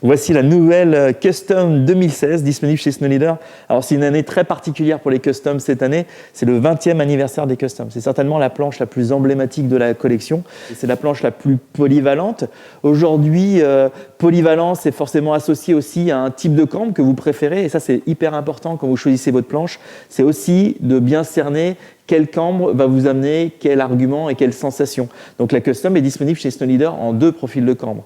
Voici la nouvelle Custom 2016 disponible chez Snow Leader. Alors c'est une année très particulière pour les Customs cette année, c'est le 20e anniversaire des Customs. C'est certainement la planche la plus emblématique de la collection, c'est la planche la plus polyvalente. Aujourd'hui, polyvalence est forcément associé aussi à un type de cambre que vous préférez, et ça c'est hyper important quand vous choisissez votre planche, c'est aussi de bien cerner quel cambre va vous amener quel argument et quelle sensation. Donc la Custom est disponible chez Snow Leader en deux profils de cambre.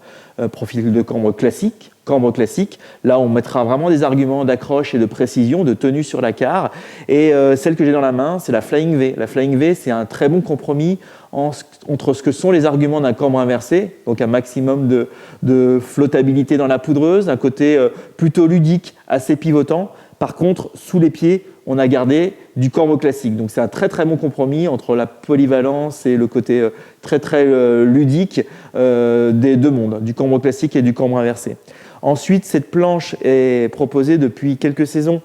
Profil de cambre classique, là on mettra vraiment des arguments d'accroche et de précision, de tenue sur la carre. Et celle que j'ai dans la main, c'est la Flying V. La Flying V, c'est un très bon compromis entre ce que sont les arguments d'un cambre inversé, donc un maximum de flottabilité dans la poudreuse, un côté plutôt ludique, assez pivotant. Par contre, sous les pieds, on a gardé du cambre classique. Donc c'est un très très bon compromis entre la polyvalence et le côté très très ludique des deux mondes, du cambre classique et du cambre inversé. Ensuite, cette planche est proposée depuis quelques saisons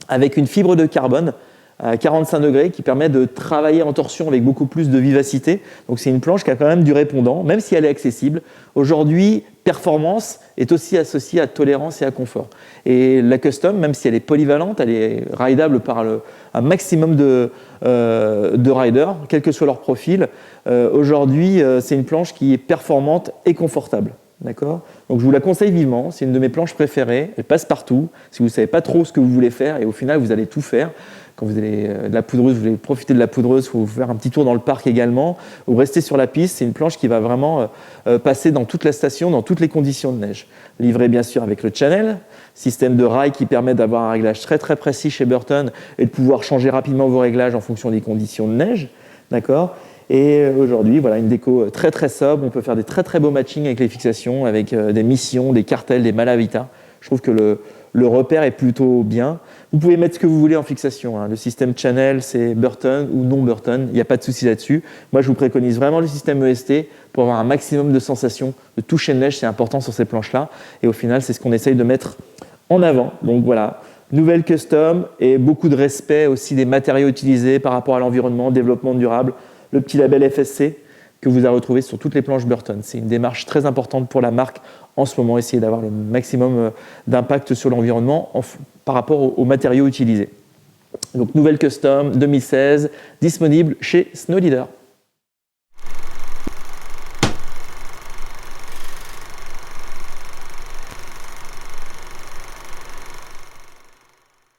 avec une fibre de carbone à 45 degrés qui permet de travailler en torsion avec beaucoup plus de vivacité. Donc c'est une planche qui a quand même du répondant, même si elle est accessible. Aujourd'hui, performance est aussi associée à tolérance et à confort. Et la Custom, même si elle est polyvalente, elle est rideable par un maximum de riders, quel que soit leur profil. Aujourd'hui, c'est une planche qui est performante et confortable. D'accord ? Donc je vous la conseille vivement, c'est une de mes planches préférées, elle passe partout. Si vous ne savez pas trop ce que vous voulez faire, et au final vous allez tout faire. Quand vous avez de la poudreuse, vous voulez profiter de la poudreuse, il faut faire un petit tour dans le parc également, ou rester sur la piste. C'est une planche qui va vraiment passer dans toute la station, dans toutes les conditions de neige. Livrée bien sûr avec le channel, système de rail qui permet d'avoir un réglage très très précis chez Burton et de pouvoir changer rapidement vos réglages en fonction des conditions de neige. D'accord ? Et aujourd'hui, voilà une déco très très sobre. On peut faire des très très beaux matchings avec les fixations, avec des missions, des cartels, des Malavita. Je trouve que le repère est plutôt bien. Vous pouvez mettre ce que vous voulez en fixation. Hein. Le système Channel, c'est Burton ou non Burton. Il n'y a pas de souci là-dessus. Moi, je vous préconise vraiment le système EST pour avoir un maximum de sensations, de toucher de neige. C'est important sur ces planches-là. Et au final, c'est ce qu'on essaye de mettre en avant. Donc voilà, nouvelle Custom et beaucoup de respect aussi des matériaux utilisés par rapport à l'environnement, développement durable. Le petit label FSC que vous avez retrouvé sur toutes les planches Burton. C'est une démarche très importante pour la marque en ce moment, essayer d'avoir le maximum d'impact sur l'environnement par rapport aux matériaux utilisés. Donc nouvelle Custom 2016, disponible chez Snow Leader.